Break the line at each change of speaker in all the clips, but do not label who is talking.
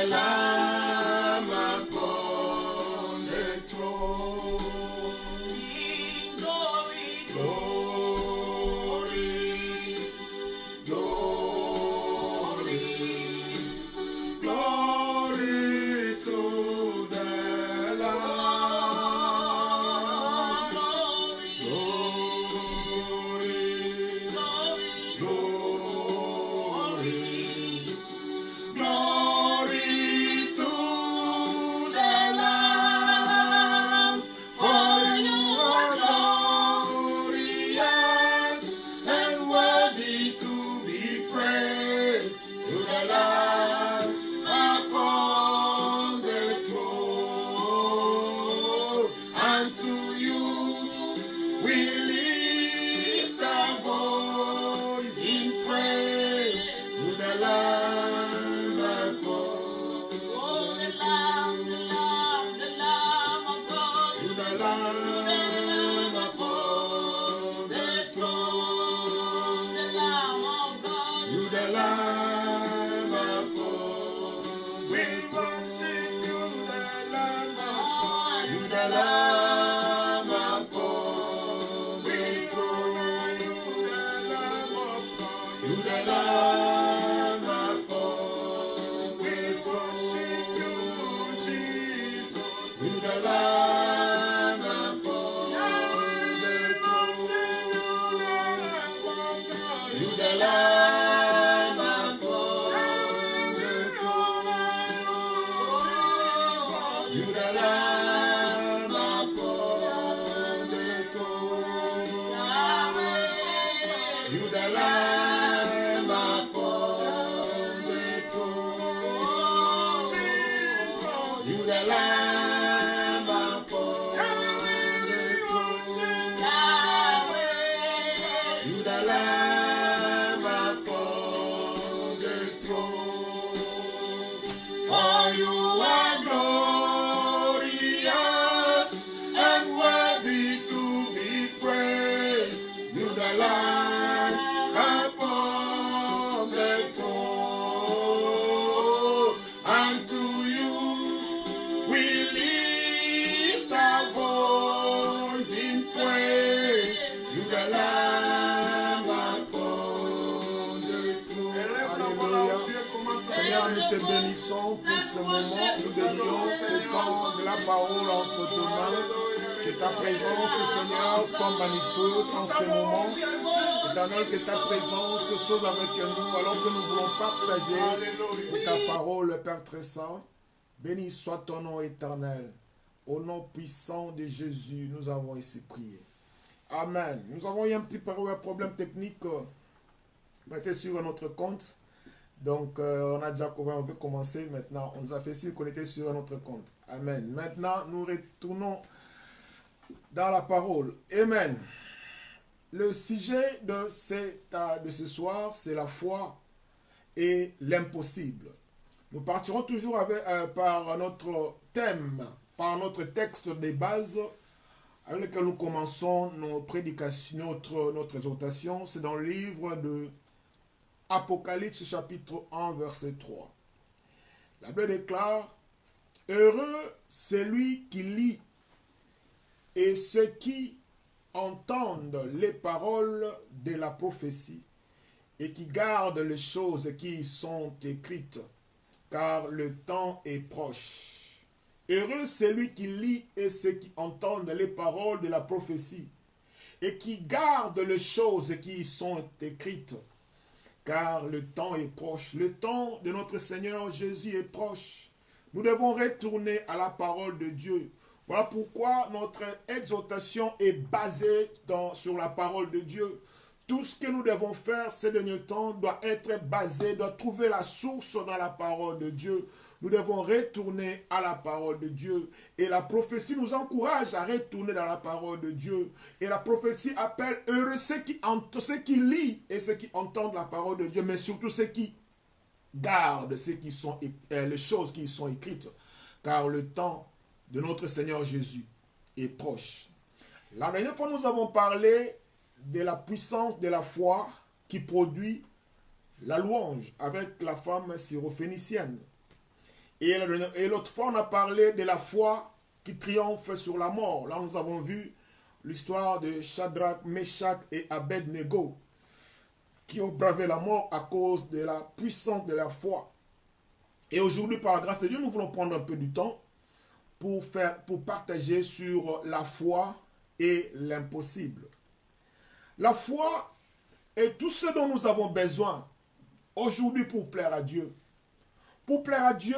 Lamb upon the throne.
Sing glory,
Glory, glory, glory to the Lamb.
glory,
Glory,
glory,
glory, glory to the Lamb. For you are glorious and worthy to be praised. To the Lamb upon the throne, and to you we lift our voice in praise. To the Lamb upon
oh, the Lamb, the Lamb, the Lamb of God.
to the Lamb upon the throne.
The Lamb of God.
To the Lamb upon. We worship you, the Lamb upon. To the Lamb upon. We honor you, the Lamb upon. To the Lamb upon. We worship you, Jesus. To the Lamb upon the throne. To the Lamb upon the throne. To the Lamb upon the throne. To the Lamb upon the throne. To the Lamb upon the throne. To the Lamb upon the throne. For you are glorious and worthy to be praised. To the Lamb upon the throne, and to you we lift our voice in praise. To the Lamb upon the throne. Alléluia. Seigneur, nous te bénissons pour ce moment. Nous bénissons ce temps de la parole entre tes mains. Que ta présence, Seigneur, soit manifeste en ce moment. Éternel, que ta présence soit avec nous alors que nous voulons partager ta parole, Père très saint. Béni soit ton nom éternel. Au nom puissant de Jésus, nous avons ici prié. Amen. Nous avons eu un petit problème technique. On était sur notre compte. Donc, on a déjà on veut commencer maintenant. On nous a fait signe qu'on était sur notre compte. Amen. Maintenant, nous retournons dans la parole. Amen. Le sujet de ce soir, c'est la foi et l'impossible. Nous partirons toujours par notre thème, par notre texte de base, avec lequel nous commençons nos prédications, notre exhortation. C'est dans le livre de Apocalypse chapitre 1, verset 3. La Bible déclare: heureux celui qui lit et ceux qui entendent les paroles de la prophétie et qui gardent les choses qui y sont écrites, car le temps est proche. Heureux celui qui lit et ceux qui entendent les paroles de la prophétie et qui gardent les choses qui y sont écrites, car le temps est proche. Le temps de notre Seigneur Jésus est proche. Nous devons retourner à la parole de Dieu. Voilà pourquoi notre exhortation est basée sur la parole de Dieu. Tout ce que nous devons faire ces derniers temps doit être basé, doit trouver la source dans la parole de Dieu. Nous devons retourner à la parole de Dieu. Et la prophétie nous encourage à retourner dans la parole de Dieu. Et la prophétie appelle heureux ceux qui lisent et ceux qui entendent la parole de Dieu, mais surtout ceux qui gardent les choses qui y sont écrites. Car le temps de notre Seigneur Jésus est proche. La dernière fois, nous avons parlé de la puissance de la foi qui produit la louange avec la femme syrophénicienne. Et l'autre fois, on a parlé de la foi qui triomphe sur la mort. Là, nous avons vu l'histoire de Shadrach, Meshach et Abed-Nego qui ont bravé la mort à cause de la puissance de leur foi. Et aujourd'hui, par la grâce de Dieu, nous voulons prendre un peu du temps pour partager sur la foi et l'impossible. La foi est tout ce dont nous avons besoin aujourd'hui pour plaire à Dieu. Pour plaire à Dieu,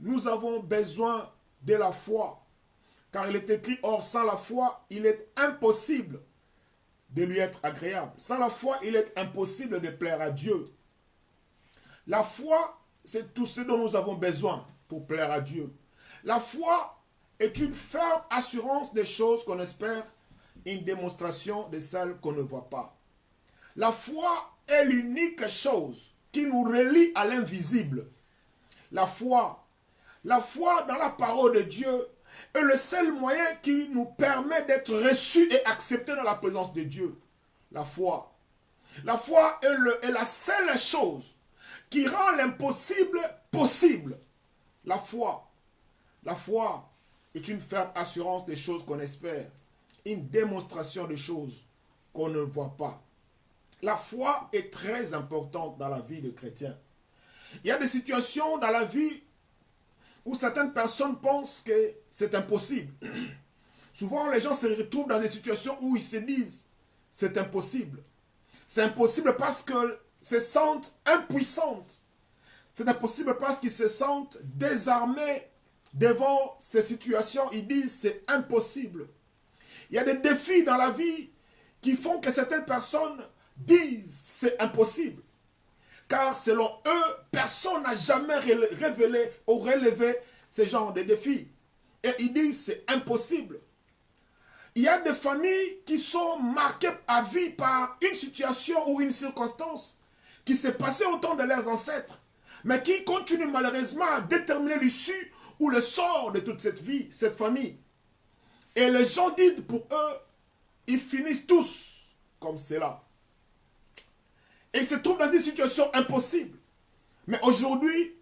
nous avons besoin de la foi. Car il est écrit, or sans la foi, il est impossible de lui être agréable. Sans la foi, il est impossible de plaire à Dieu. La foi, c'est tout ce dont nous avons besoin pour plaire à Dieu. La foi est une ferme assurance des choses qu'on espère, une démonstration de celles qu'on ne voit pas. La foi est l'unique chose qui nous relie à l'invisible. La foi dans la parole de Dieu est le seul moyen qui nous permet d'être reçus et acceptés dans la présence de Dieu. La foi. La foi est la seule chose qui rend l'impossible possible. La foi. La foi est une ferme assurance des choses qu'on espère, une démonstration des choses qu'on ne voit pas. La foi est très importante dans la vie des chrétiens. Il y a des situations dans la vie où certaines personnes pensent que c'est impossible. Souvent, les gens se retrouvent dans des situations où ils se disent c'est impossible. C'est impossible parce qu'ils se sentent impuissants. C'est impossible parce qu'ils se sentent désarmés devant ces situations. Ils disent c'est impossible. Il y a des défis dans la vie qui font que certaines personnes disent c'est impossible. Car selon eux, personne n'a jamais révélé ou relevé ce genre de défis. Et ils disent c'est impossible. Il y a des familles qui sont marquées à vie par une situation ou une circonstance qui s'est passée au temps de leurs ancêtres, mais qui continue malheureusement à déterminer l'issue ou le sort de toute cette vie, cette famille. Et les gens disent pour eux, ils finissent tous comme cela. Et ils se trouvent dans des situations impossibles. Mais aujourd'hui,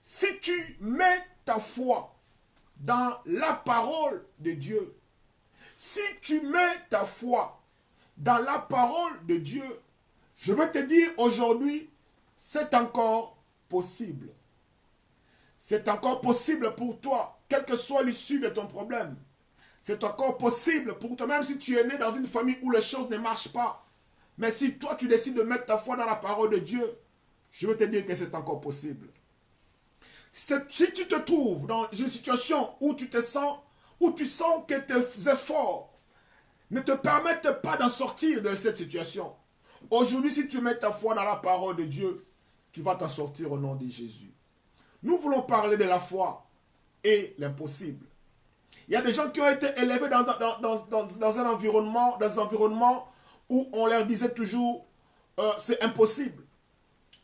si tu mets ta foi dans la parole de Dieu, si tu mets ta foi dans la parole de Dieu, je veux te dire aujourd'hui, c'est encore possible. C'est encore possible pour toi, quelle que soit l'issue de ton problème. C'est encore possible pour toi, même si tu es né dans une famille où les choses ne marchent pas. Mais si toi, tu décides de mettre ta foi dans la parole de Dieu, je veux te dire que c'est encore possible. Si tu te trouves dans une situation où tu sens que tes efforts ne te permettent pas d'en sortir de cette situation, aujourd'hui, si tu mets ta foi dans la parole de Dieu, tu vas t'en sortir au nom de Jésus. Nous voulons parler de la foi et l'impossible. Il y a des gens qui ont été élevés dans un environnement où on leur disait toujours c'est impossible.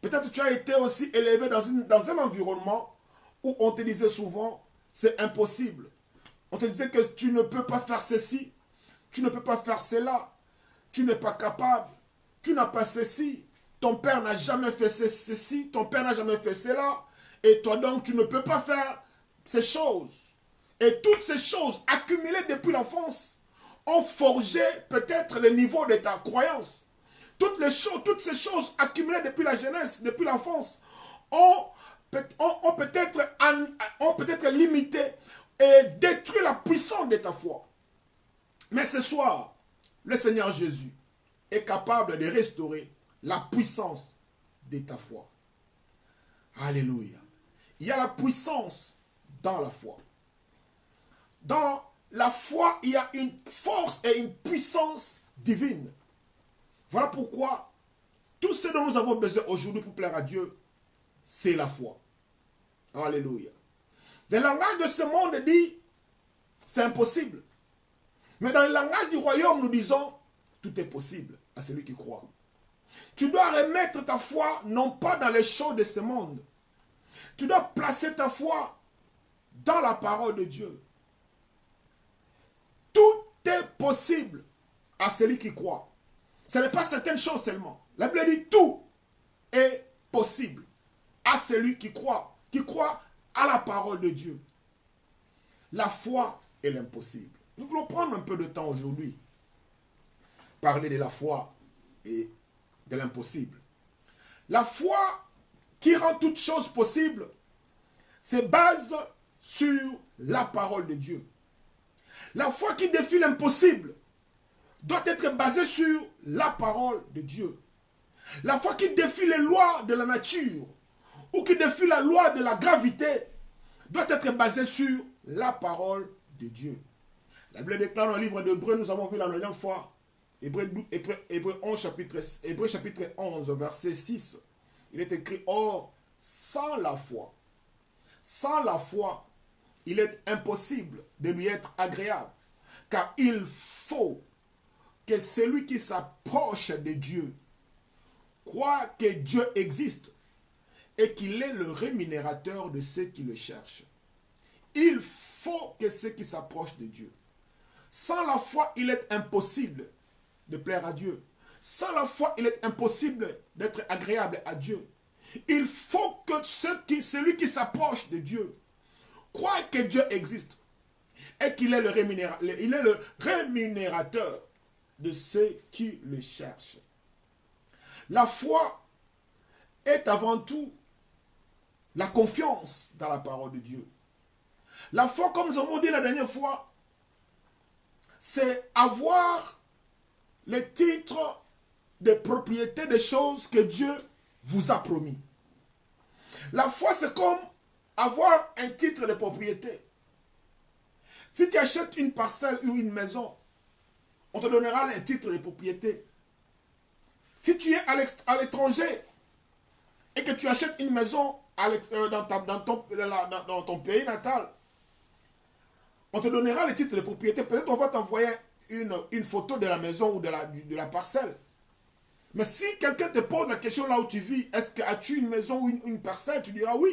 Peut-être tu as été aussi élevé dans un environnement où on te disait souvent c'est impossible. On te disait que tu ne peux pas faire ceci, tu ne peux pas faire cela, tu n'es pas capable, tu n'as pas ceci, ton père n'a jamais fait ceci, ton père n'a jamais fait cela, et toi donc tu ne peux pas faire ces choses. Et toutes ces choses accumulées depuis l'enfance ont forgé peut-être le niveau de ta croyance. Toutes ces choses accumulées depuis la jeunesse, depuis l'enfance, ont peut-être limité et détruit la puissance de ta foi. Mais ce soir, le Seigneur Jésus est capable de restaurer la puissance de ta foi. Alléluia. Il y a la puissance dans la foi. Dans la foi, il y a une force et une puissance divine. Voilà pourquoi tout ce dont nous avons besoin aujourd'hui pour plaire à Dieu, c'est la foi. Alléluia. Le langage de ce monde dit, c'est impossible. Mais dans le langage du royaume, nous disons, tout est possible à celui qui croit. Tu dois remettre ta foi, non pas dans les choses de ce monde. Tu dois placer ta foi dans la parole de Dieu. Tout est possible à celui qui croit. Ce n'est pas certaines choses seulement. La Bible dit tout est possible à celui qui croit. Qui croit à la parole de Dieu. La foi est l'impossible. Nous voulons prendre un peu de temps aujourd'hui, parler de la foi et de l'impossible. La foi qui rend toute chose possible se base sur la parole de Dieu. La foi qui défie l'impossible doit être basée sur la parole de Dieu. La foi qui défie les lois de la nature ou qui défie la loi de la gravité doit être basée sur la parole de Dieu. La Bible déclare dans le livre d'Hébreux, nous avons vu la dernière fois, Hébreux chapitre 11, verset 6, il est écrit, or, sans la foi, il est impossible de lui être agréable, car il faut que celui qui s'approche de Dieu croit que Dieu existe et qu'il est le rémunérateur de ceux qui le cherchent. Il faut que ceux qui s'approchent de Dieu. Sans la foi, il est impossible de plaire à Dieu. Sans la foi, il est impossible d'être agréable à Dieu. Il faut que celui qui s'approche de Dieu croit que Dieu existe et qu'il est le rémunérateur de ceux qui le cherchent. La foi est avant tout la confiance dans la parole de Dieu. La foi, comme nous avons dit la dernière fois, c'est avoir le titre de propriété des choses que Dieu vous a promis. La foi, c'est comme avoir un titre de propriété. Si tu achètes une parcelle ou une maison, on te donnera un titre de propriété. Si tu es à l'étranger et que tu achètes une maison dans ton pays natal, on te donnera le titre de propriété. Peut-être on va t'envoyer une photo de la maison ou de la parcelle. Mais si quelqu'un te pose la question là où tu vis, est-ce que as-tu une maison ou une parcelle? Tu diras oui.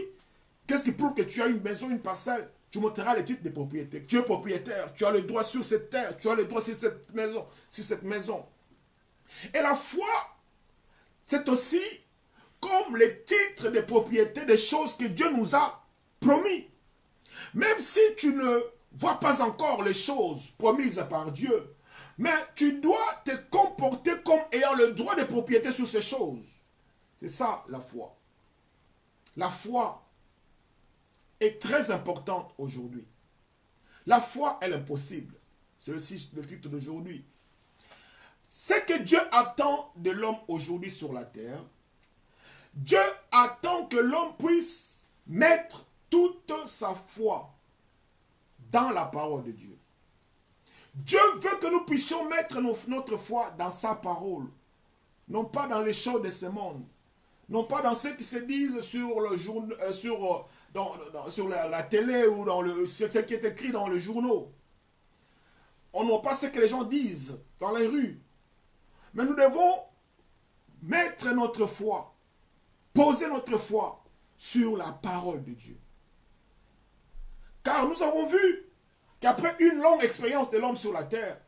Qu'est-ce qui prouve que tu as une maison ou une parcelle? Tu montreras le titre de propriété. Tu es propriétaire, tu as le droit sur cette terre, tu as le droit sur cette maison. Et la foi, c'est aussi comme les titres de propriété des choses que Dieu nous a promis. Même si tu ne vois pas encore les choses promises par Dieu, mais tu dois te comporter comme ayant le droit de propriété sur ces choses. C'est ça la foi. La foi est très importante aujourd'hui. La foi est l'impossible. C'est aussi le titre d'aujourd'hui. Ce que Dieu attend de l'homme aujourd'hui sur la terre, Dieu attend que l'homme puisse mettre toute sa foi dans la parole de Dieu. Dieu veut que nous puissions mettre notre foi dans sa parole, non pas dans les choses de ce monde, non pas dans ce qui se disent sur le sur la télé ou dans ce qui est écrit dans les journaux. On n'a pas ce que les gens disent dans les rues. Mais nous devons mettre notre foi, poser notre foi sur la parole de Dieu. Car nous avons vu qu'après une longue expérience de l'homme sur la terre,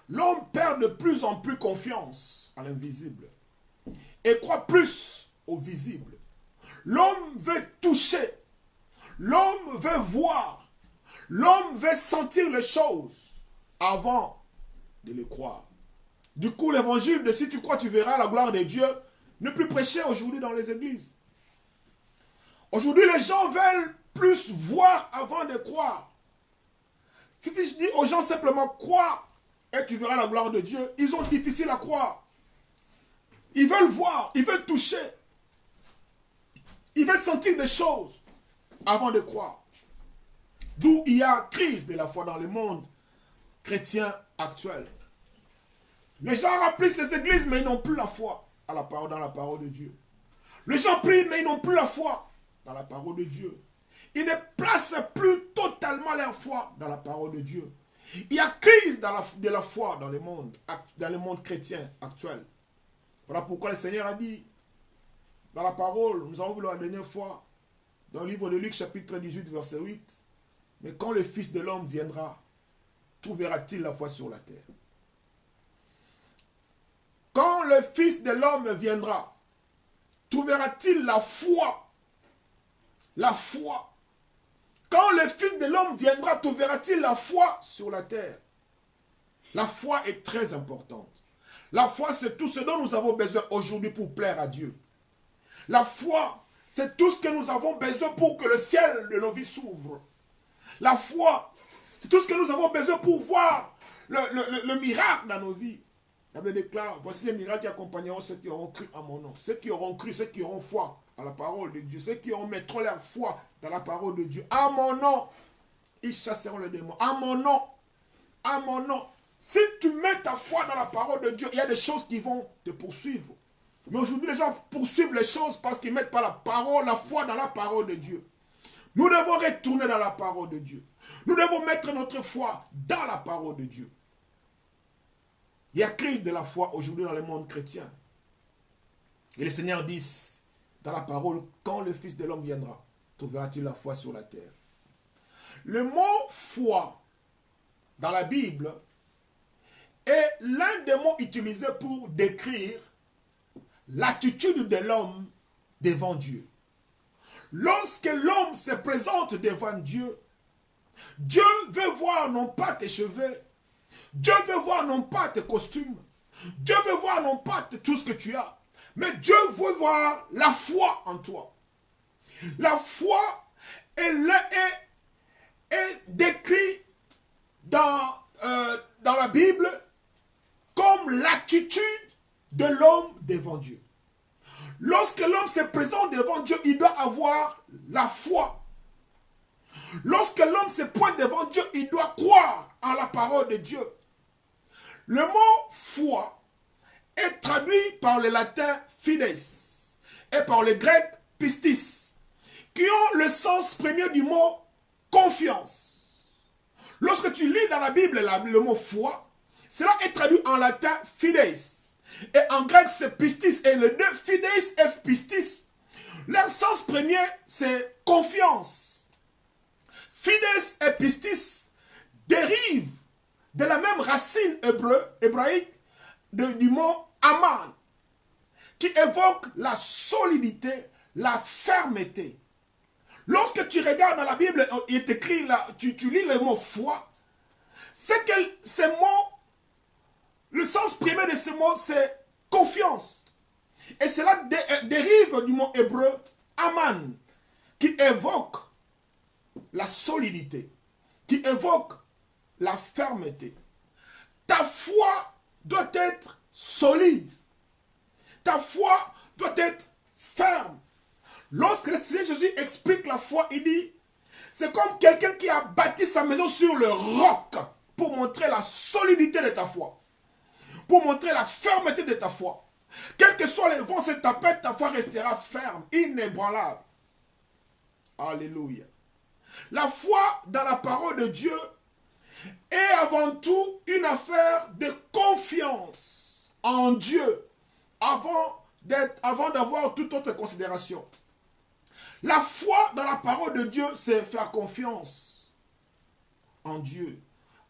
l'homme perd de plus en plus confiance à l'invisible et croit plus au visible. L'homme veut toucher, l'homme veut voir, l'homme veut sentir les choses avant de les croire. Du coup, l'évangile de si tu crois, tu verras la gloire de Dieu n'est plus prêché aujourd'hui dans les églises. Aujourd'hui, les gens veulent plus voir avant de croire. Si tu dis aux gens simplement crois et tu verras la gloire de Dieu, ils ont difficile à croire. Ils veulent voir, ils veulent toucher. Ils veulent sentir des choses avant de croire. D'où il y a crise de la foi dans le monde chrétien actuel. Les gens remplissent les églises, mais ils n'ont plus la foi dans la parole de Dieu. Les gens prient, mais ils n'ont plus la foi dans la parole de Dieu. Ils ne placent plus totalement leur foi dans la parole de Dieu. Il y a crise de la foi dans le monde chrétien actuel. Voilà pourquoi le Seigneur a dit, dans la parole, nous avons vu la dernière fois, dans le livre de Luc, chapitre 18, verset 8, « Mais quand le Fils de l'homme viendra, trouvera-t-il la foi sur la terre ?» Quand le Fils de l'homme viendra, trouvera-t-il la foi quand le Fils de l'homme viendra, trouveras-tu la foi sur la terre? La foi est très importante. La foi, c'est tout ce dont nous avons besoin aujourd'hui pour plaire à Dieu. La foi, c'est tout ce que nous avons besoin pour que le ciel de nos vies s'ouvre. La foi, c'est tout ce que nous avons besoin pour voir le miracle dans nos vies. La Bible déclare, voici les miracles qui accompagneront ceux qui auront cru à mon nom. Ceux qui auront cru, ceux qui auront foi à la parole de Dieu. Ceux qui mettront leur foi dans la parole de Dieu. À mon nom, ils chasseront les démons. À mon nom, à mon nom. Si tu mets ta foi dans la parole de Dieu, il y a des choses qui vont te poursuivre. Mais aujourd'hui, les gens poursuivent les choses parce qu'ils ne mettent pas la foi dans la parole de Dieu. Nous devons retourner dans la parole de Dieu. Nous devons mettre notre foi dans la parole de Dieu. Il y a crise de la foi aujourd'hui dans le monde chrétien. Et le Seigneur dit dans la parole, quand le Fils de l'homme viendra, trouvera-t-il la foi sur la terre? Le mot foi dans la Bible est l'un des mots utilisés pour décrire l'attitude de l'homme devant Dieu. Lorsque l'homme se présente devant Dieu, Dieu veut voir non pas tes cheveux, Dieu veut voir non pas tes costumes, Dieu veut voir non pas tout ce que tu as, mais Dieu veut voir la foi en toi. La foi est décrite dans la Bible comme l'attitude de l'homme devant Dieu. Lorsque l'homme se présente devant Dieu, il doit avoir la foi. Lorsque l'homme se pointe devant Dieu, il doit croire en la parole de Dieu. Le mot foi est traduit par le latin fides et par le grec pistis, qui ont le sens premier du mot confiance. Lorsque tu lis dans la Bible le mot foi, cela est traduit en latin fides. Et en grec, c'est pistis. Et les deux, fides et pistis, leur sens premier, c'est confiance. Fides et pistis dérivent de la même racine hébraïque du mot aman, qui évoque la solidité, la fermeté. Lorsque tu regardes dans la Bible, il est écrit là, tu lis le mot foi, c'est que ces mots, le sens premier de ce mot, c'est confiance. Et cela dérive du mot hébreu aman, qui évoque la solidité, qui évoque la fermeté. Ta foi doit être solide. Ta foi doit être ferme. Lorsque le Seigneur Jésus explique la foi, il dit, c'est comme quelqu'un qui a bâti sa maison sur le roc pour montrer la solidité de ta foi, pour montrer la fermeté de ta foi. Quels que soient les vents, cette tempête, ta foi restera ferme, inébranlable. Alléluia. La foi dans la parole de Dieu est avant tout une affaire de confiance en Dieu avant d'avoir toute autre considération. La foi dans la parole de Dieu, c'est faire confiance en Dieu.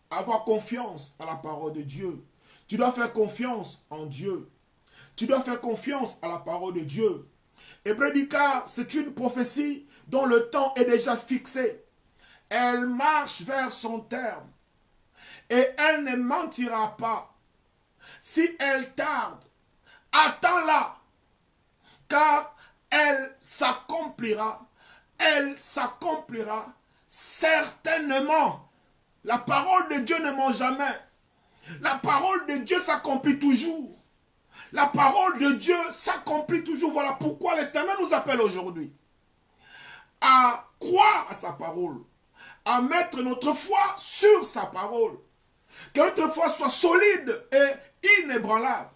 Avoir confiance à la parole de Dieu. Tu dois faire confiance en Dieu. Tu dois faire confiance à la parole de Dieu. Hébreux dit car c'est une prophétie dont le temps est déjà fixé. Elle marche vers son terme. Et elle ne mentira pas. Si elle tarde, attends-la. Car elle s'accomplira. Elle s'accomplira certainement. La parole de Dieu ne ment jamais. La parole de Dieu s'accomplit toujours. La parole de Dieu s'accomplit toujours. Voilà pourquoi l'Éternel nous appelle aujourd'hui à croire à sa parole, à mettre notre foi sur sa parole. Que notre foi soit solide et inébranlable.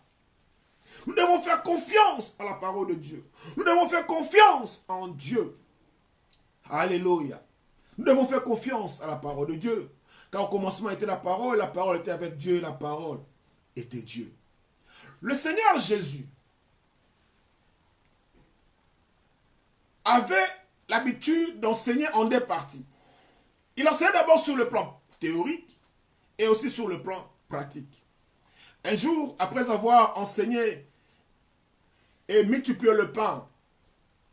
Nous devons faire confiance à la parole de Dieu. Nous devons faire confiance en Dieu. Alléluia. Nous devons faire confiance à la parole de Dieu. Car au commencement était la parole était avec Dieu et la parole était Dieu. Le Seigneur Jésus avait l'habitude d'enseigner en deux parties. Il enseignait d'abord sur le plan théorique et aussi sur le plan pratique. Un jour, après avoir enseigné et multiplié le pain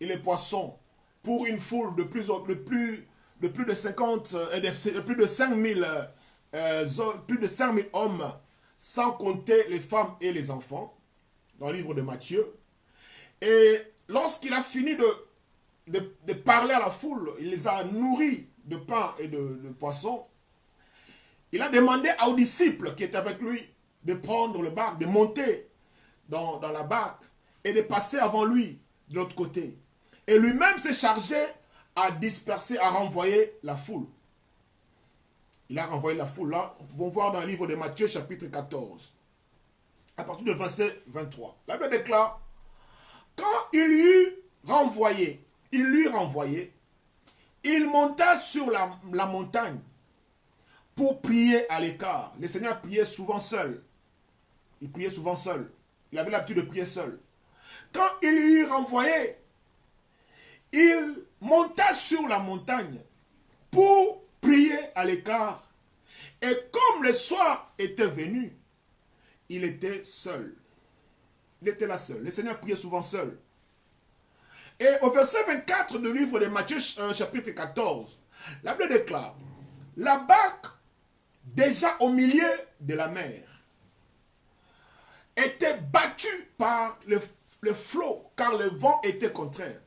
et les poissons pour une foule de plus de plus de 50, de plus de 5000 plus de 5000 hommes, sans compter les femmes et les enfants, dans le livre de Matthieu. Et lorsqu'il a fini de parler à la foule, il les a nourris de pain et de poisson. Il a demandé aux disciples qui étaient avec lui de prendre le barque, de monter dans la barque et de passer avant lui de l'autre côté. Et lui-même s'est chargé à disperser, à renvoyer la foule. Il a renvoyé la foule. Là, nous pouvons voir dans le livre de Matthieu, chapitre 14, à partir du verset 23. La Bible déclare, quand il lui renvoyé, il monta sur la montagne pour prier à l'écart. Le Seigneur priait souvent seul. Il priait souvent seul. Il avait l'habitude de prier seul. Quand il lui renvoyé, il monta sur la montagne pour prier à l'écart. Et comme le soir était venu, il était seul. Il était là seul. Le Seigneur priait souvent seul. Et au verset 24 du livre de Matthieu, chapitre 14, la Bible déclare, la barque, déjà au milieu de la mer, était battue par le flot, car le vent était contraire.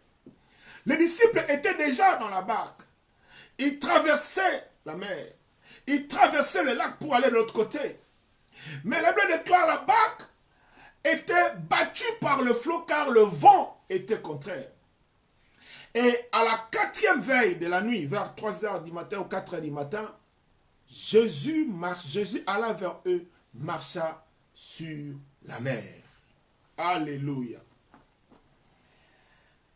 Les disciples étaient déjà dans la barque. Ils traversaient la mer. Ils traversaient le lac pour aller de l'autre côté. Mais la Bible déclare la barque était battue par le flot car le vent était contraire. Et à la 4e veille de la nuit, vers 3h du matin ou 4h du matin, Jésus alla vers eux, marcha sur la mer. Alléluia.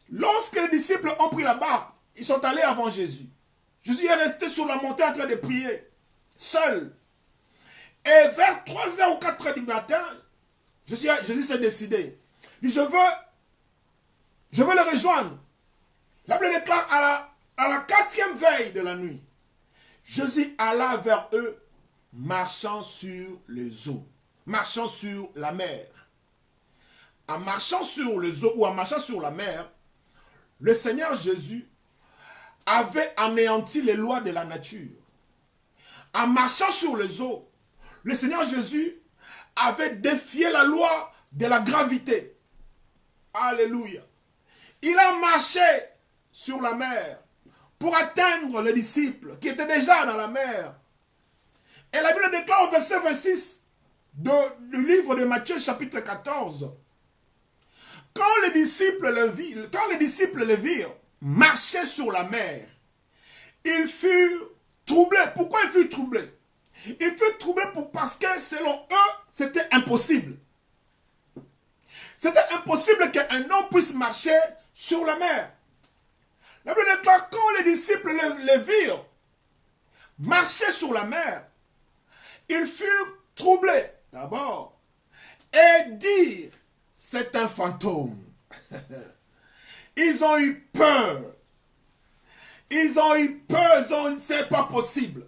Lorsque les disciples ont pris la barque, ils sont allés avant Jésus. Jésus est resté sur la montagne en train de prier, seul. Et vers 3h ou 4h du matin, Jésus s'est décidé. Il dit, je veux le rejoindre. La Bible déclare à la 4e veille de la nuit, Jésus alla vers eux, marchant sur les eaux, marchant sur la mer. En marchant sur les eaux ou en marchant sur la mer, le Seigneur Jésus avait anéanti les lois de la nature. En marchant sur les eaux, le Seigneur Jésus avait défié la loi de la gravité. Alléluia. Il a marché sur la mer pour atteindre les disciples qui étaient déjà dans la mer. Et la Bible déclare au verset 26 du livre de Matthieu chapitre 14, quand les disciples le virent marcher sur la mer, ils furent troublés. Pourquoi ils furent troublés? Ils furent troublés parce que selon eux, c'était impossible. C'était impossible qu'un homme puisse marcher sur la mer. La Bible déclare quand les disciples le virent marcher sur la mer, ils furent troublés d'abord et dirent, c'est un fantôme. Ils ont eu peur. Ils ont eu peur, c'est pas possible.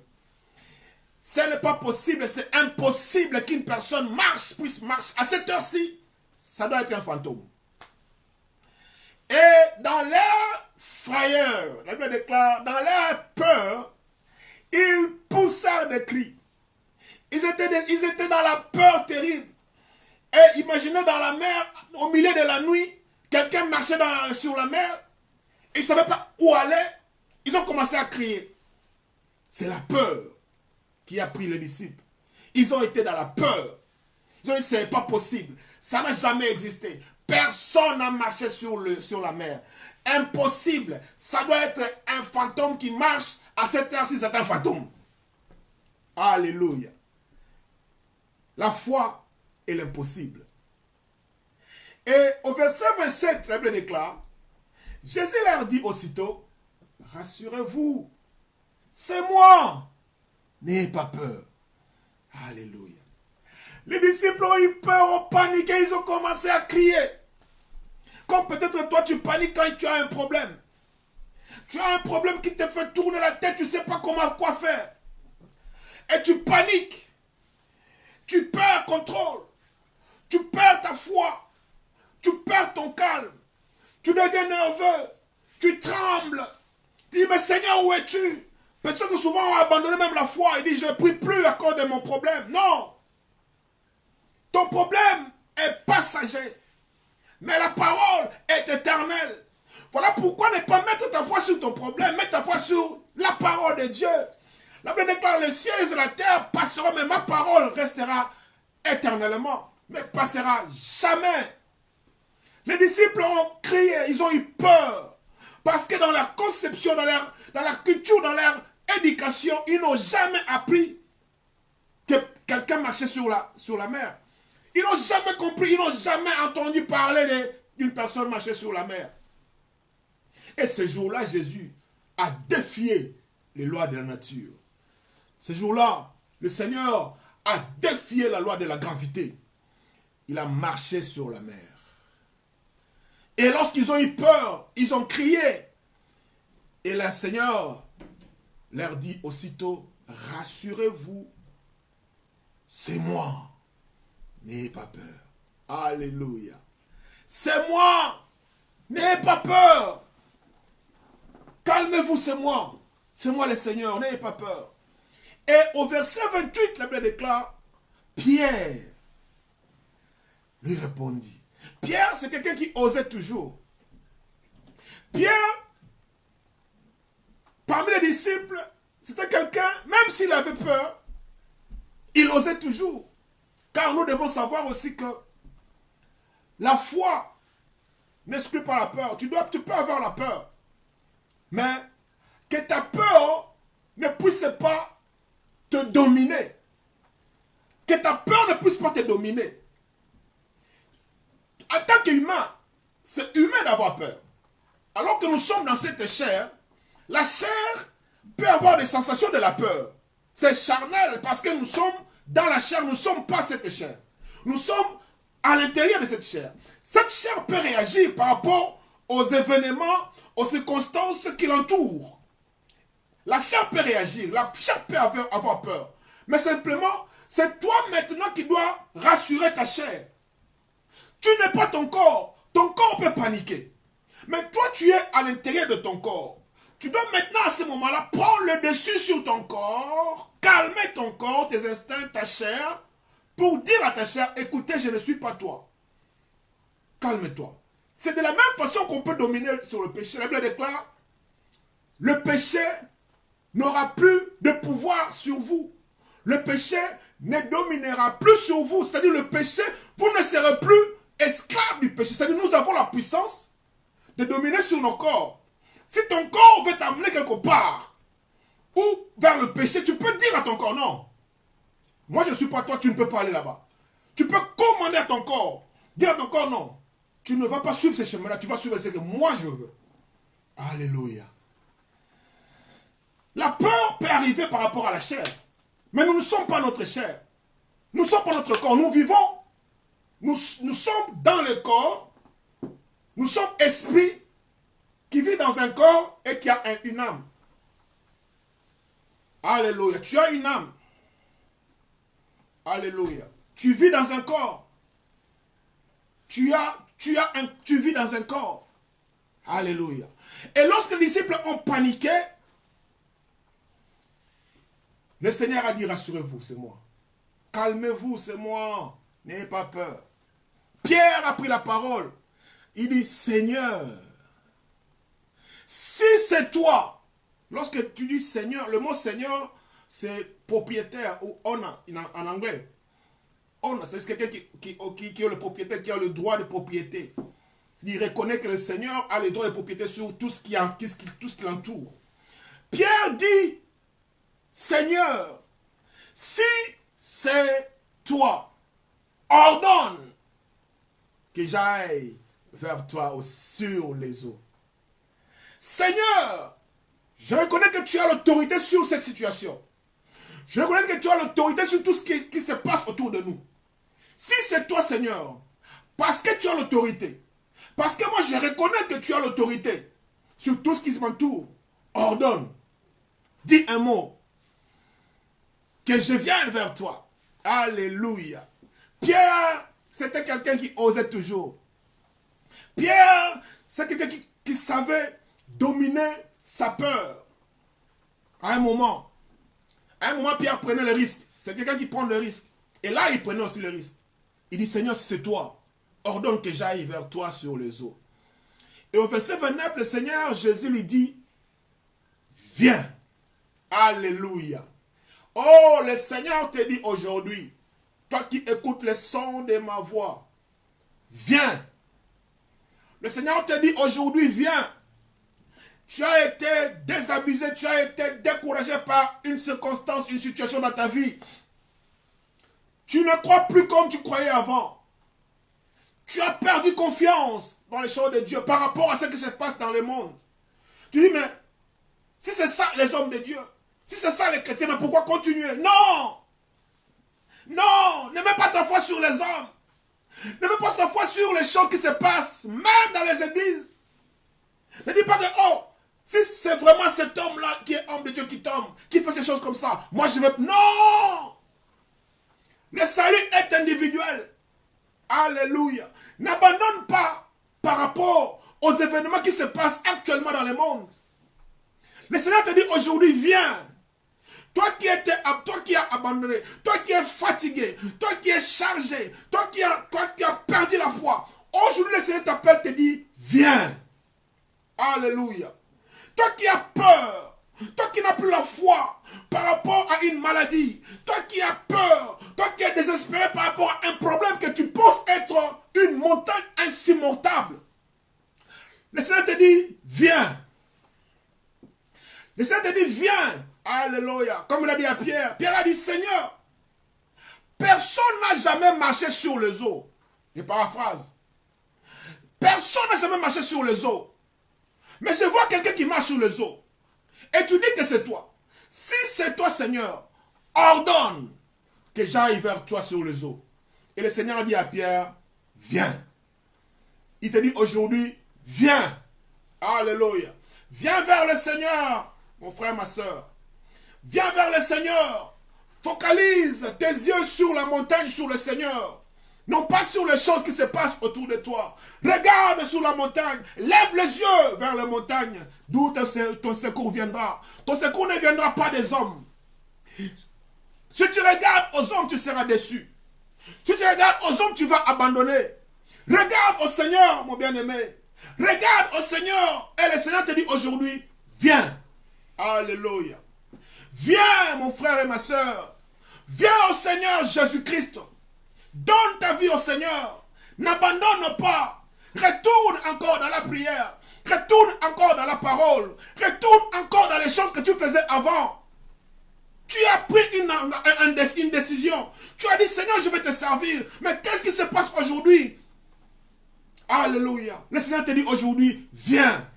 Ce n'est pas possible, c'est impossible qu'une personne puisse marcher. À cette heure-ci, ça doit être un fantôme. Et dans leur frayeur, la Bible déclare, dans leur peur, ils poussèrent des cris. Ils étaient dans la peur terrible. Et imaginez dans la mer, au milieu de la nuit, quelqu'un marchait sur la mer, ils ne savaient pas où aller, ils ont commencé à crier. C'est la peur qui a pris les disciples. Ils ont été dans la peur. Ils ont dit, ce n'est pas possible. Ça n'a jamais existé. Personne n'a marché sur la mer. Impossible. Ça doit être un fantôme qui marche. À cette heure-ci, c'est un fantôme. Alléluia. La foi est l'impossible. Et au verset 27, la Bible déclare, Jésus leur dit aussitôt, rassurez-vous, c'est moi. N'ayez pas peur. Alléluia. Les disciples ont eu peur, ont paniqué, ils ont commencé à crier. Comme peut-être toi tu paniques quand tu as un problème. Tu as un problème qui te fait tourner la tête, tu ne sais pas quoi faire. Et tu paniques. Tu perds contrôle. Tu perds ta foi. Tu perds ton calme. Tu deviens nerveux. Tu trembles. Tu dis, mais Seigneur, où es-tu? Personne que souvent ont abandonné même la foi. Il dit, je ne prie plus à cause de mon problème. Non. Ton problème est passager. Mais la parole est éternelle. Voilà pourquoi ne pas mettre ta foi sur ton problème. Mets ta foi sur la parole de Dieu. La Bible déclare, les cieux et la terre passeront, mais ma parole restera éternellement. Mais passera jamais. Les disciples ont crié, ils ont eu peur. Parce que dans leur conception, dans leur culture, dans leur éducation, ils n'ont jamais appris que quelqu'un marchait sur la mer. Ils n'ont jamais compris, ils n'ont jamais entendu parler d'une personne marcher sur la mer. Et ce jour-là, Jésus a défié les lois de la nature. Ce jour-là, le Seigneur a défié la loi de la gravité. Il a marché sur la mer. Et lorsqu'ils ont eu peur, ils ont crié. Et le Seigneur leur dit aussitôt, rassurez-vous, c'est moi. N'ayez pas peur. Alléluia. C'est moi. N'ayez pas peur. Calmez-vous, c'est moi. C'est moi le Seigneur. N'ayez pas peur. Et au verset 28, la Bible déclare, Pierre lui répondit. Pierre, c'est quelqu'un qui osait toujours. Pierre, parmi les disciples, c'était quelqu'un, même s'il avait peur, il osait toujours. Car nous devons savoir aussi que la foi n'exclut pas la peur. Tu peux avoir la peur. Mais que ta peur ne puisse pas te dominer. Que ta peur ne puisse pas te dominer. En tant qu'humain, c'est humain d'avoir peur. Alors que nous sommes dans cette chair, la chair peut avoir des sensations de la peur. C'est charnel parce que nous sommes dans la chair, nous ne sommes pas cette chair. Nous sommes à l'intérieur de cette chair. Cette chair peut réagir par rapport aux événements, aux circonstances qui l'entourent. La chair peut réagir, la chair peut avoir peur. Mais simplement, c'est toi maintenant qui dois rassurer ta chair. Tu n'es pas ton corps. Ton corps peut paniquer. Mais toi, tu es à l'intérieur de ton corps. Tu dois maintenant, à ce moment-là, prendre le dessus sur ton corps, calmer ton corps, tes instincts, ta chair, pour dire à ta chair, écoutez, je ne suis pas toi. Calme-toi. C'est de la même façon qu'on peut dominer sur le péché. La Bible déclare, le péché n'aura plus de pouvoir sur vous. Le péché ne dominera plus sur vous. C'est-à-dire le péché, vous ne serez plus esclaves du péché. C'est-à-dire nous avons la puissance de dominer sur nos corps. Si ton corps veut t'amener quelque part, ou vers le péché, tu peux dire à ton corps, non. Moi je ne suis pas toi, tu ne peux pas aller là-bas. Tu peux commander à ton corps, dire à ton corps, non. Tu ne vas pas suivre ce chemin-là, tu vas suivre ce que moi je veux. Alléluia. La peur peut arriver par rapport à la chair. Mais nous ne sommes pas notre chair. Nous ne sommes pas notre corps. Nous vivons. Nous sommes dans le corps. Nous sommes esprit qui vit dans un corps et qui a une âme. Alléluia. Tu as une âme. Alléluia. Tu vis dans un corps. Tu vis dans un corps. Alléluia. Et lorsque les disciples ont paniqué, le Seigneur a dit, rassurez-vous, c'est moi. Calmez-vous, c'est moi. N'ayez pas peur. Pierre a pris la parole. Il dit, Seigneur, si c'est toi, lorsque tu dis Seigneur, le mot Seigneur, c'est propriétaire ou owner en anglais. Owner, c'est quelqu'un qui est le propriétaire, qui a le droit de propriété. Il reconnaît que le Seigneur a le droit de propriété sur tout ce qui l'entoure. Pierre dit, Seigneur, si c'est toi, ordonne que j'aille vers toi sur les eaux. Seigneur, je reconnais que tu as l'autorité sur cette situation. Je reconnais que tu as l'autorité sur tout ce qui se passe autour de nous. Si c'est toi, Seigneur, parce que tu as l'autorité, parce que moi je reconnais que tu as l'autorité sur tout ce qui m'entoure, ordonne, dis un mot, que je vienne vers toi. Alléluia. Pierre, c'était quelqu'un qui osait toujours. Pierre, c'est quelqu'un qui savait dominer sa peur, à un moment, Pierre prenait le risque. C'est quelqu'un qui prend le risque. Et là, il prenait aussi le risque. Il dit, Seigneur, si c'est toi, ordonne que j'aille vers toi sur les eaux. Et au verset 29, le Seigneur Jésus lui dit, viens. Alléluia. Oh, le Seigneur te dit aujourd'hui, toi qui écoutes le son de ma voix, viens. Le Seigneur te dit aujourd'hui, viens. Tu as été désabusé, tu as été découragé par une circonstance, une situation dans ta vie. Tu ne crois plus comme tu croyais avant. Tu as perdu confiance dans les choses de Dieu par rapport à ce qui se passe dans le monde. Tu dis, mais si c'est ça les hommes de Dieu, si c'est ça les chrétiens, mais pourquoi continuer? Non! Non! Ne mets pas ta foi sur les hommes. Ne mets pas ta foi sur les choses qui se passent, même dans les églises. Ne dis pas que, oh, si c'est vraiment cet homme-là qui est homme de Dieu qui tombe, qui fait ces choses comme ça, moi je veux... Non! Le salut est individuel. Alléluia. N'abandonne pas par rapport aux événements qui se passent actuellement dans le monde. Le Seigneur te dit aujourd'hui, viens. Toi qui as abandonné, toi qui es fatigué, toi qui es chargé, toi qui as perdu la foi. Aujourd'hui, le Seigneur t'appelle, te dit, viens. Alléluia. Toi qui as peur, toi qui n'as plus la foi par rapport à une maladie, toi qui as peur, toi qui es désespéré par rapport à un problème que tu penses être une montagne insurmontable. Le Seigneur te dit, viens. Le Seigneur te dit, viens. Alléluia. Comme il a dit à Pierre. Pierre a dit, Seigneur, personne n'a jamais marché sur les eaux. Je paraphrase. Personne n'a jamais marché sur les eaux. Mais je vois quelqu'un qui marche sur les eaux. Et tu dis que c'est toi. Si c'est toi, Seigneur, ordonne que j'aille vers toi sur les eaux. Et le Seigneur a dit à Pierre, viens. Il te dit aujourd'hui, viens. Alléluia. Viens vers le Seigneur, mon frère, ma soeur. Viens vers le Seigneur. Focalise tes yeux sur la montagne, sur le Seigneur. Non pas sur les choses qui se passent autour de toi. Regarde sur la montagne. Lève les yeux vers la montagne. D'où ton secours viendra. Ton secours ne viendra pas des hommes. Si tu regardes aux hommes, tu seras déçu. Si tu regardes aux hommes, tu vas abandonner. Regarde au Seigneur, mon bien-aimé. Regarde au Seigneur. Et le Seigneur te dit aujourd'hui, viens. Alléluia. Viens, mon frère et ma soeur. Viens au Seigneur Jésus-Christ. Donne ta vie au Seigneur. N'abandonne pas. Retourne encore dans la prière. Retourne encore dans la parole. Retourne encore dans les choses que tu faisais avant. Tu as pris une décision. Tu as dit, Seigneur, je vais te servir. Mais qu'est-ce qui se passe aujourd'hui? Alléluia. Le Seigneur te dit aujourd'hui, viens.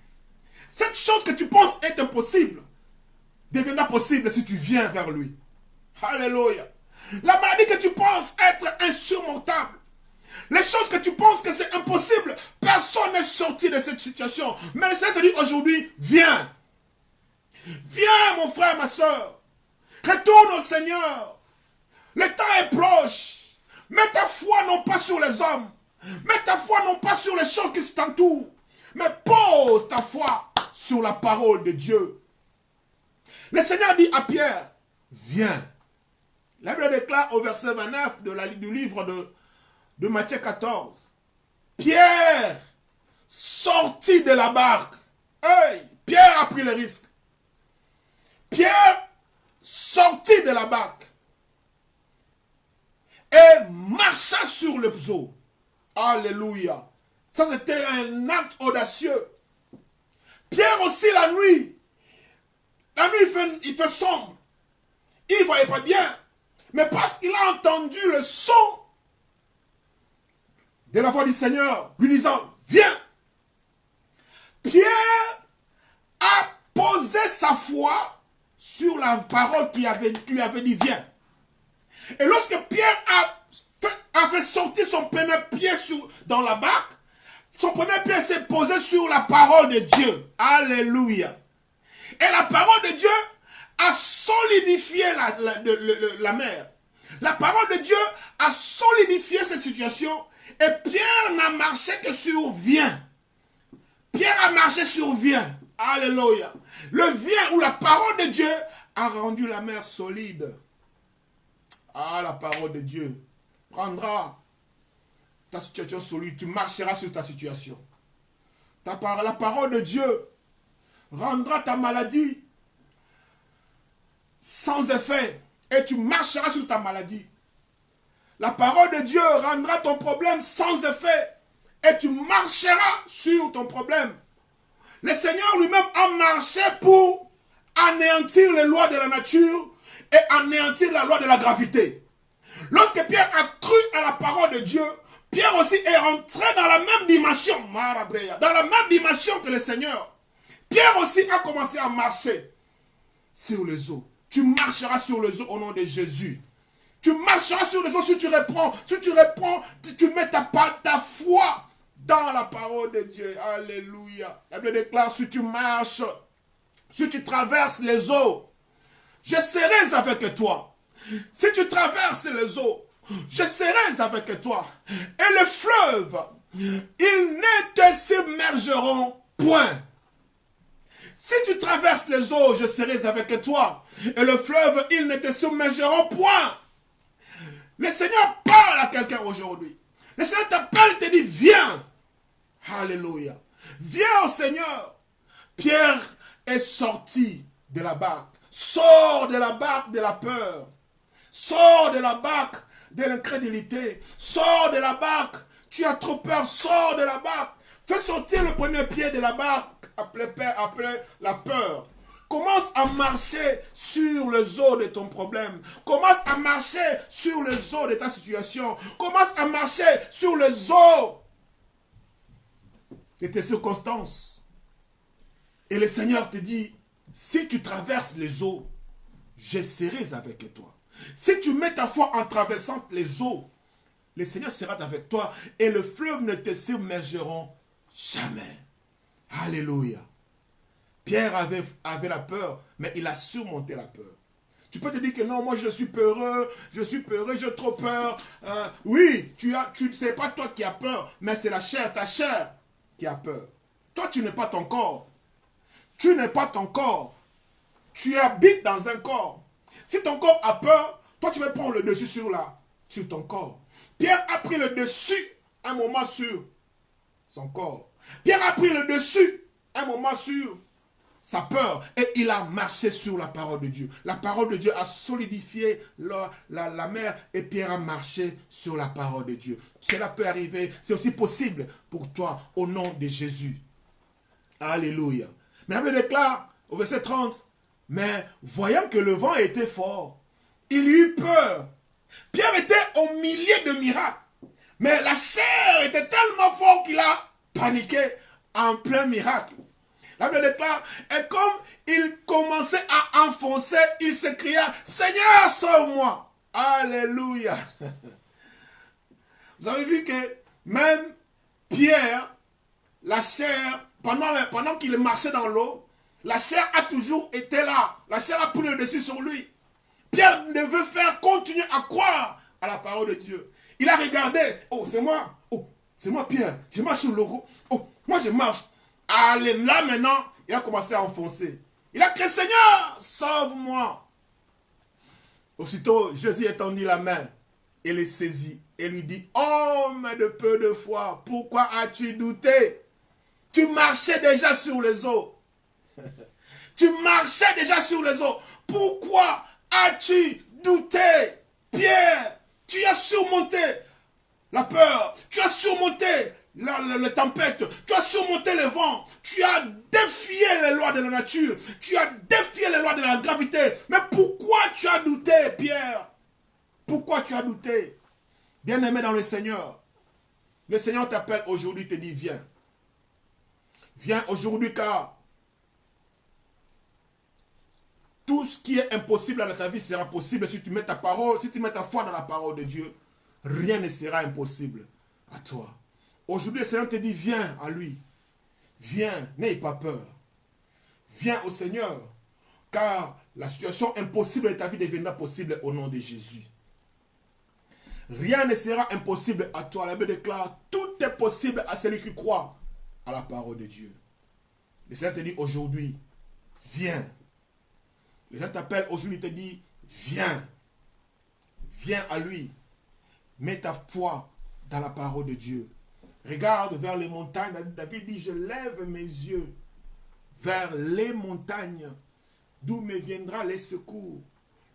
Cette chose que tu penses être impossible deviendra possible si tu viens vers lui. Alléluia. La maladie que tu penses être insurmontable, les choses que tu penses que c'est impossible, personne n'est sorti de cette situation. Mais le Seigneur te dit aujourd'hui, viens. Viens, mon frère, ma soeur. Retourne au Seigneur. Le temps est proche. Mets ta foi non pas sur les hommes. Mets ta foi non pas sur les choses qui t'entourent. Mais pose ta foi sur la parole de Dieu. Le Seigneur dit à Pierre, viens. La Bible déclare au verset 29 du livre de Matthieu 14. Pierre sortit de la barque. Hey, Pierre a pris le risque. Pierre sortit de la barque et marcha sur les eaux. Alléluia. Ça c'était un acte audacieux. Pierre aussi la nuit il fait sombre. Il ne voyait pas bien. Mais parce qu'il a entendu le son de la voix du Seigneur, lui disant, viens. Pierre a posé sa foi sur la parole qui lui avait dit, viens. Et lorsque Pierre a fait sortir son premier pied dans la barque, son premier pied s'est posé sur la parole de Dieu. Alléluia. Et la parole de Dieu a solidifié la mer. La parole de Dieu a solidifié cette situation. Et Pierre n'a marché que sur viens. Pierre a marché sur viens. Alléluia. Le vient où la parole de Dieu a rendu la mer solide. Ah, la parole de Dieu rendra ta situation solide. Tu marcheras sur ta situation. La parole de Dieu rendra ta maladie sans effet. Et tu marcheras sur ta maladie. La parole de Dieu rendra ton problème sans effet. Et tu marcheras sur ton problème. Le Seigneur lui-même a marché pour anéantir les lois de la nature et anéantir la loi de la gravité. Lorsque Pierre a cru à la parole de Dieu, Pierre aussi est rentré dans la même dimension, dans la même dimension que le Seigneur. Pierre aussi a commencé à marcher sur les eaux. Tu marcheras sur les eaux au nom de Jésus. Tu marcheras sur les eaux si tu réponds, tu mets ta foi dans la parole de Dieu. Alléluia. La Bible déclare, si tu marches, si tu traverses les eaux, je serai avec toi. Si tu traverses les eaux, je serai avec toi. Et les fleuves, ils ne te submergeront point. Si tu traverses les eaux, je serai avec toi. Et le fleuve, ils ne te submergeront point. Le Seigneur parle à quelqu'un aujourd'hui. Le Seigneur t'appelle, te dit, viens. Alléluia. Viens au Seigneur. Pierre est sorti de la barque. Sors de la barque de la peur. Sors de la barque de l'incrédulité. Sors de la barque. Tu as trop peur. Sors de la barque. Fais sortir le premier pied de la barque après la peur. Commence à marcher sur les eaux de ton problème. Commence à marcher sur les eaux de ta situation. Commence à marcher sur les eaux de tes circonstances. Et le Seigneur te dit, si tu traverses les eaux, je serai avec toi. Si tu mets ta foi en traversant les eaux, le Seigneur sera avec toi et le fleuve ne te submergeront jamais. Alléluia. Pierre avait la peur, mais il a surmonté la peur. Tu peux te dire que non, moi je suis peureux, j'ai trop peur. Oui, c'est pas toi qui as peur, mais c'est la chair, ta chair qui a peur. Toi, tu n'es pas ton corps. Tu n'es pas ton corps. Tu habites dans un corps. Si ton corps a peur, toi tu vas prendre le dessus sur ton corps. Pierre a pris le dessus un moment sur son corps. Pierre a pris le dessus un moment sur sa peur et il a marché sur la parole de Dieu. La parole de Dieu a solidifié la mer et Pierre a marché sur la parole de Dieu. Cela peut arriver, c'est aussi possible pour toi au nom de Jésus. Alléluia. Mais la Bible déclare au verset 30, mais voyant que le vent était fort, il eut peur. Pierre était au milieu de miracles, mais la chair était tellement forte qu'il a paniqué en plein miracle. La Bible déclare, et comme il commençait à enfoncer, il s'écria, Seigneur, sauve-moi. Alléluia. Vous avez vu que même Pierre, la chair, pendant qu'il marchait dans l'eau, la chair a toujours été là. La chair a pris le dessus sur lui. Pierre devait faire continuer à croire à la parole de Dieu. Il a regardé, oh c'est moi Pierre, je marche sur l'eau, oh moi je marche. Allez, là maintenant, il a commencé à enfoncer. Il a crié, Seigneur, sauve-moi. Aussitôt, Jésus étendit la main et le saisit et lui dit, homme de peu de foi, pourquoi as-tu douté? Tu marchais déjà sur les eaux. Tu marchais déjà sur les eaux. Pourquoi as-tu douté? Pierre, tu as surmonté la peur. Tu as surmonté la tempête. Tu as surmonté le vent. Tu as défié les lois de la nature. Tu as défié les lois de la gravité. Mais pourquoi tu as douté, Pierre? Pourquoi tu as douté? Bien-aimé dans le Seigneur t'appelle aujourd'hui, te dit viens. Viens aujourd'hui car tout ce qui est impossible dans ta vie sera possible si tu mets ta parole, si tu mets ta foi dans la parole de Dieu. Rien ne sera impossible à toi. Aujourd'hui, le Seigneur te dit, viens à lui. Viens, n'aie pas peur. Viens au Seigneur, car la situation impossible de ta vie deviendra possible au nom de Jésus. Rien ne sera impossible à toi. La Bible déclare, tout est possible à celui qui croit à la parole de Dieu. Le Seigneur te dit aujourd'hui, viens. Le Seigneur t'appelle aujourd'hui, il te dit, viens. Viens à lui. Mets ta foi dans la parole de Dieu. Regarde vers les montagnes. David dit, je lève mes yeux vers les montagnes, d'où me viendra les secours.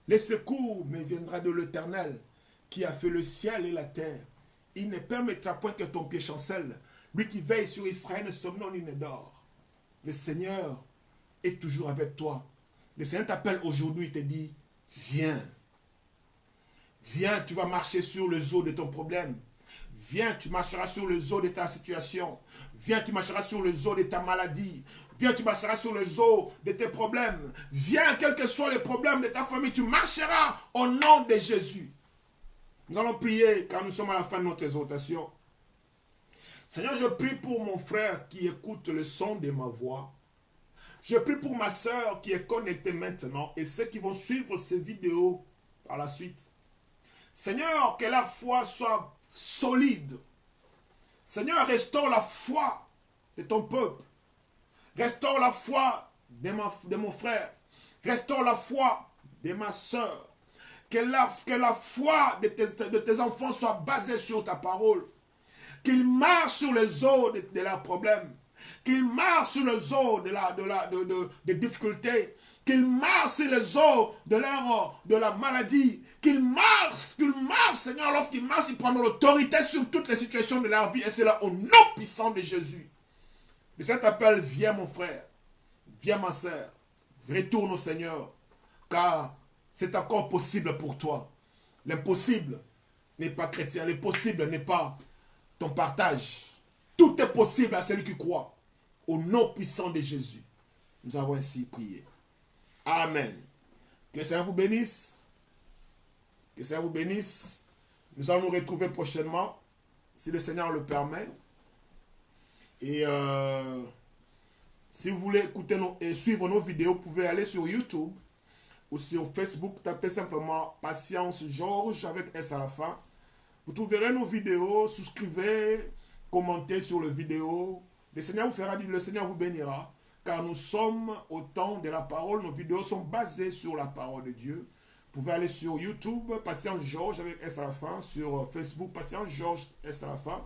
Les secours me viendra de l'Éternel, qui a fait le ciel et la terre. Il ne permettra point que ton pied chancelle. Lui qui veille sur Israël ne somnole ni ne dort. Le Seigneur est toujours avec toi. Le Seigneur t'appelle aujourd'hui, il te dit, viens. Viens, tu vas marcher sur le zoo de ton problème. Viens, tu marcheras sur le zoo de ta situation. Viens, tu marcheras sur le zoo de ta maladie. Viens, tu marcheras sur le zoo de tes problèmes. Viens, quels que soient les problèmes de ta famille, tu marcheras au nom de Jésus. Nous allons prier car nous sommes à la fin de notre exhortation. Seigneur, je prie pour mon frère qui écoute le son de ma voix. Je prie pour ma soeur qui est connectée maintenant et ceux qui vont suivre ces vidéos par la suite. Seigneur, que la foi soit solide. Seigneur, restaure la foi de ton peuple. Restaure la foi de mon frère. Restaure la foi de ma soeur. Que la foi de tes enfants soit basée sur ta parole. Qu'ils marchent sur les eaux de leurs problèmes. Qu'ils marchent sur les eaux des difficultés. Qu'ils marchent sur les eaux de la maladie. Qu'ils marchent, Seigneur, lorsqu'ils marchent, ils prennent l'autorité sur toutes les situations de leur vie. Et c'est là au nom puissant de Jésus. Le Seigneur t'appelle, viens mon frère, viens ma soeur, retourne au Seigneur, car c'est encore possible pour toi. L'impossible n'est pas chrétien, l'impossible n'est pas ton partage. Tout est possible à celui qui croit. Au nom puissant de Jésus, nous avons ainsi prié. Amen. Que le Seigneur vous bénisse. Que le Seigneur vous bénisse. Nous allons nous retrouver prochainement, si le Seigneur le permet. Et si vous voulez écouter et suivre nos vidéos, vous pouvez aller sur YouTube ou sur Facebook, tapez simplement Patience Georges avec S à la fin. Vous trouverez nos vidéos, souscrivez, commentez sur les vidéos. Le Seigneur vous fera dire, le Seigneur vous bénira, car nous sommes au temps de la parole. Nos vidéos sont basées sur la parole de Dieu. Vous pouvez aller sur YouTube, Patience Georges avec S à la fin, sur Facebook, Patience Georges S à la fin.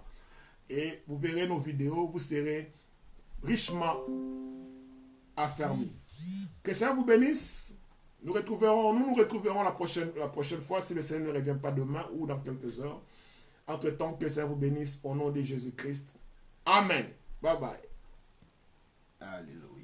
Et vous verrez nos vidéos, vous serez richement affermis. Que le Seigneur vous bénisse. Nous nous retrouverons la prochaine fois si le Seigneur ne revient pas demain ou dans quelques heures. Entre-temps, que le Seigneur vous bénisse au nom de Jésus-Christ. Amen. Bye bye. Alléluia.